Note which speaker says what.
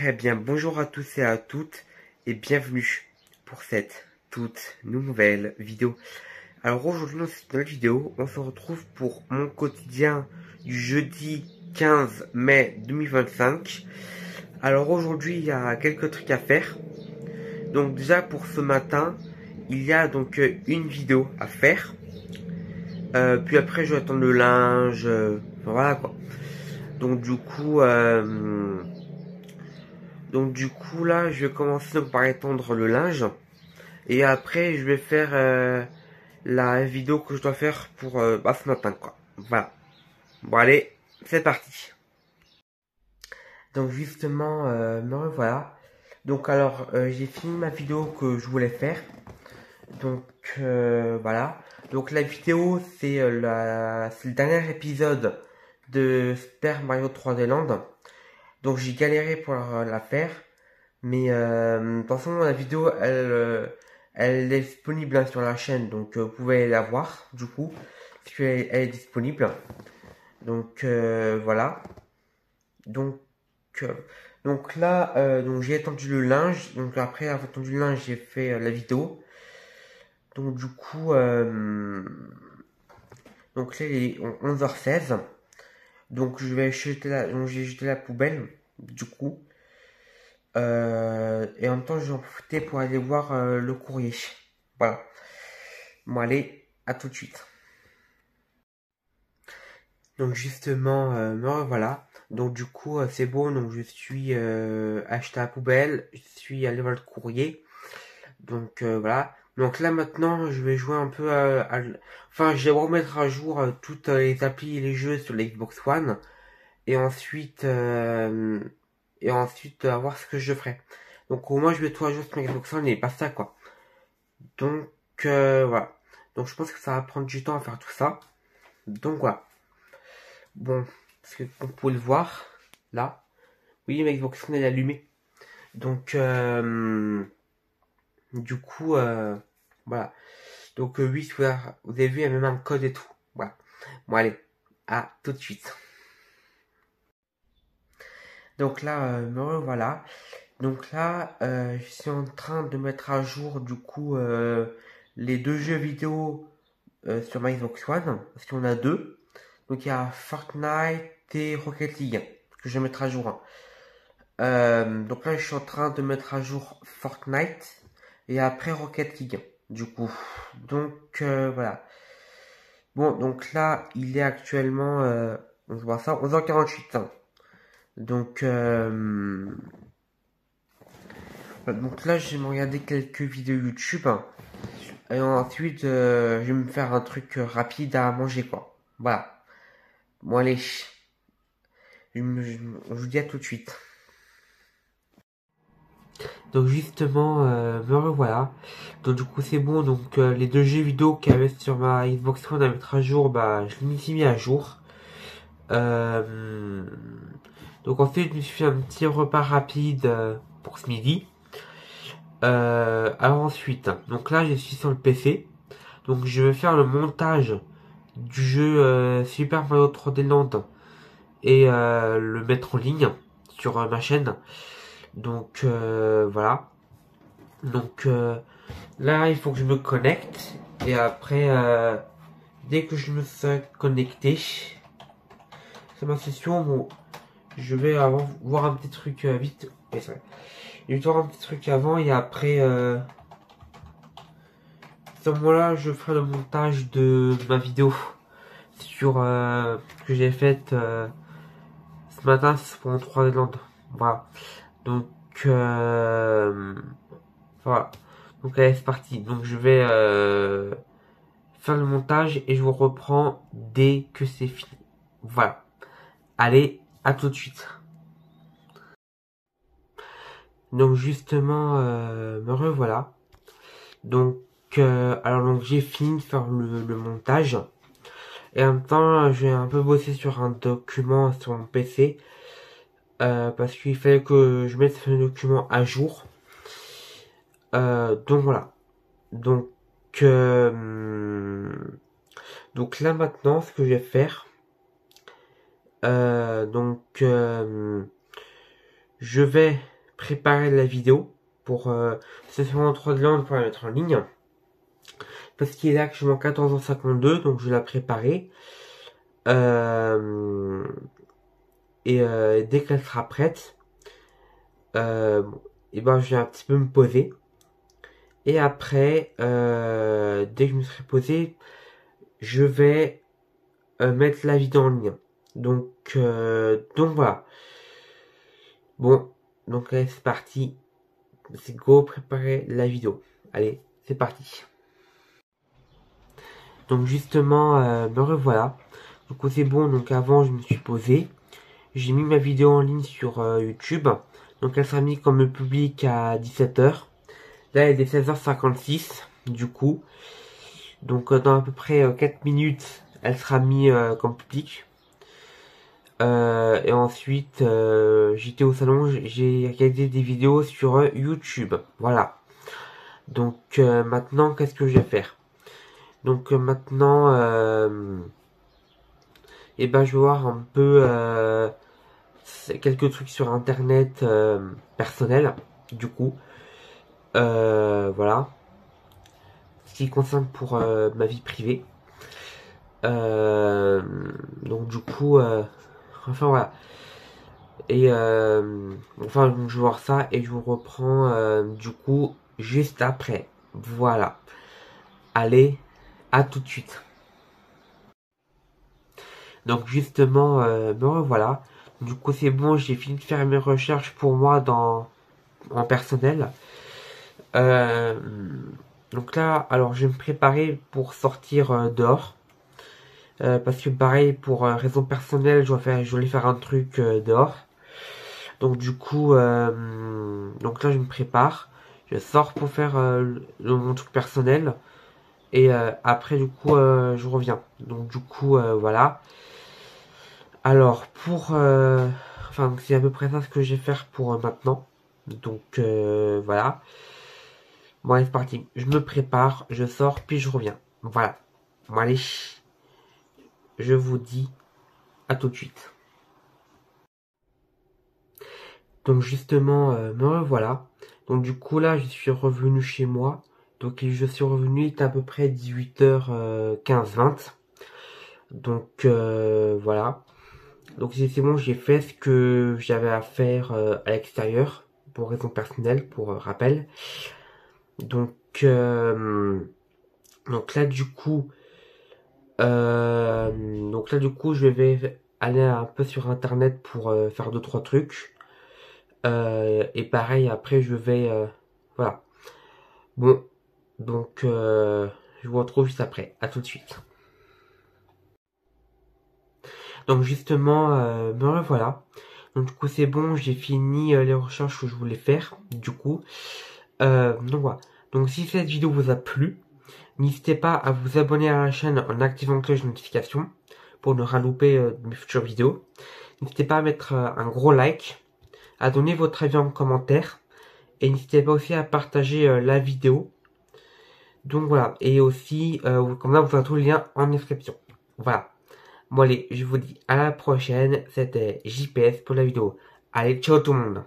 Speaker 1: Très bien, bonjour à tous et à toutes et bienvenue pour cette toute nouvelle vidéo. Alors aujourd'hui dans cette nouvelle vidéo, on se retrouve pour mon quotidien du jeudi 15 mai 2025. Alors aujourd'hui il y a quelques trucs à faire. Donc déjà pour ce matin, il y a donc une vidéo à faire. Puis après je vais attendre le linge, voilà quoi. Donc du coup là, je vais commencer donc par étendre le linge et après je vais faire la vidéo que je dois faire pour ce matin quoi. Voilà. Bon allez, c'est parti. Donc justement, me revoilà. Donc alors, j'ai fini ma vidéo que je voulais faire. Donc voilà. Donc la vidéo c'est le dernier épisode de Super Mario 3D Land. Donc j'ai galéré pour la faire. Mais de toute façon, la vidéo, elle est disponible hein, sur la chaîne, donc vous pouvez la voir, du coup, parce qu'elle est disponible. Donc voilà. Donc, euh, donc là, donc j'ai étendu le linge. Donc après avoir étendu le linge, j'ai fait la vidéo. Donc du coup, donc là, il est 11h16. Donc je vais donc j'ai jeté la poubelle, du coup. Et en même temps, j'en profitais pour aller voir le courrier. Voilà. Bon, allez, à tout de suite. Donc justement, me revoilà. Donc du coup, c'est bon. Donc je suis acheté à la poubelle. Je suis allé voir le courrier. Donc voilà. Donc là maintenant, je vais jouer un peu enfin, je vais remettre à jour toutes les applis et les jeux sur la Xbox One. Et ensuite voir ce que je ferai. Donc au moins, je vais tout à jour sur ma Xbox One et pas ça quoi. Donc voilà. Donc je pense que ça va prendre du temps à faire tout ça. Donc voilà. Bon, parce que comme vous pouvez le voir, là, oui, ma Xbox One elle est allumée. Donc du coup, voilà. Donc oui, vous avez vu, il y a même un code et tout. Voilà. Bon allez, à tout de suite. Donc là, me revoilà. Donc là, je suis en train de mettre à jour du coup les deux jeux vidéo sur ma Xbox One, parce qu'on a deux. Donc il y a Fortnite et Rocket League que je vais mettre à jour. Hein. Donc là je suis en train de mettre à jour Fortnite et après Rocket League du coup. Donc voilà. Bon donc là il est actuellement on se voit ça 11h48. Hein. Donc donc là je vais me regarder quelques vidéos YouTube. Hein. Et ensuite je vais me faire un truc rapide à manger quoi. Voilà. Bon allez. Je vous dis à tout de suite. Donc justement, me revoilà. Donc du coup c'est bon, donc les deux jeux vidéo qu'il y avait sur ma Xbox One à mettre à jour, bah je l'ai mis à jour. Euh, donc ensuite je me suis fait un petit repas rapide pour ce midi. Alors ensuite, donc là je suis sur le PC. Donc je vais faire le montage du jeu Super Mario 3D Land et le mettre en ligne sur ma chaîne. Donc voilà. Donc là, il faut que je me connecte. Et après, dès que je me serai connecté, c'est ma session. Bon, je vais avant voir un petit truc vite. Ouais, c'est vrai. Je vais voir un petit truc avant et après, à ce moment-là, je ferai le montage de ma vidéo sur que j'ai faite ce matin pour 3D Land. Voilà. Donc voilà. Donc allez, c'est parti. Donc je vais faire le montage et je vous reprends dès que c'est fini. Voilà. Allez, à tout de suite. Donc justement, me revoilà. Donc alors donc j'ai fini de faire le montage. Et en même temps, j'ai un peu bossé sur un document sur mon PC. Parce qu'il fallait que je mette ce document à jour. Donc voilà. Donc, euh, donc là maintenant, ce que je vais faire, donc je vais préparer la vidéo pour ce sont en 3 langues pour la mettre en ligne. Parce qu'il est actuellement 14h52, donc je vais la préparer. Dès qu'elle sera prête, et ben je vais un petit peu me poser. Et après, dès que je me serai posé, je vais mettre la vidéo en ligne. Donc voilà. Bon, donc allez, c'est parti. C'est go, préparer la vidéo. Allez, c'est parti. Donc justement, me revoilà. Donc c'est bon, donc avant je me suis posé. J'ai mis ma vidéo en ligne sur YouTube. Donc elle sera mise comme public à 17h. Là elle est 16h56 du coup. Donc dans à peu près 4 minutes, elle sera mise comme public. Et ensuite, j'étais au salon, j'ai regardé des vidéos sur YouTube. Voilà. Donc maintenant, qu'est-ce que je vais faire? Donc maintenant, et ben je vais voir un peu quelques trucs sur internet personnel, du coup. Voilà. Ce qui concerne pour ma vie privée. Donc du coup, enfin voilà. Et enfin, je vais voir ça et je vous reprends du coup juste après. Voilà. Allez, à tout de suite. Donc justement, me revoilà. Du coup c'est bon, j'ai fini de faire mes recherches pour moi en personnel. Euh, donc là, alors je vais me préparer pour sortir dehors. Parce que pareil, pour raison personnelle, je voulais faire un truc dehors. Donc du coup, donc là je me prépare. Je sors pour faire mon truc personnel. Et après du coup, je reviens. Donc du coup, voilà. Alors pour... enfin, c'est à peu près ça ce que je vais faire pour maintenant. Donc voilà. Bon allez, c'est parti. Je me prépare, je sors, puis je reviens. Voilà. Bon allez. Je vous dis à tout de suite. Donc justement, me revoilà. Donc du coup là, je suis revenu chez moi. Donc je suis revenu, il est à peu près 18h15-20. Donc voilà. Donc c'est bon, j'ai fait ce que j'avais à faire à l'extérieur pour raison personnelle, pour rappel. Donc donc là du coup je vais aller un peu sur internet pour faire 2-3 trucs. Et pareil après je vais voilà. Bon, donc je vous retrouve juste après. À tout de suite. Donc justement, me revoilà. Donc du coup c'est bon, j'ai fini les recherches que je voulais faire. Du coup, donc voilà. Donc si cette vidéo vous a plu, n'hésitez pas à vous abonner à la chaîne en activant la cloche de notification pour ne pas louper mes futures vidéos. N'hésitez pas à mettre un gros like, à donner votre avis en commentaire, et n'hésitez pas aussi à partager la vidéo. Donc voilà, et aussi, comme ça vous aurez tous les liens en description. Voilà. Bon allez, je vous dis à la prochaine, c'était JPS pour la vidéo. Allez, ciao tout le monde.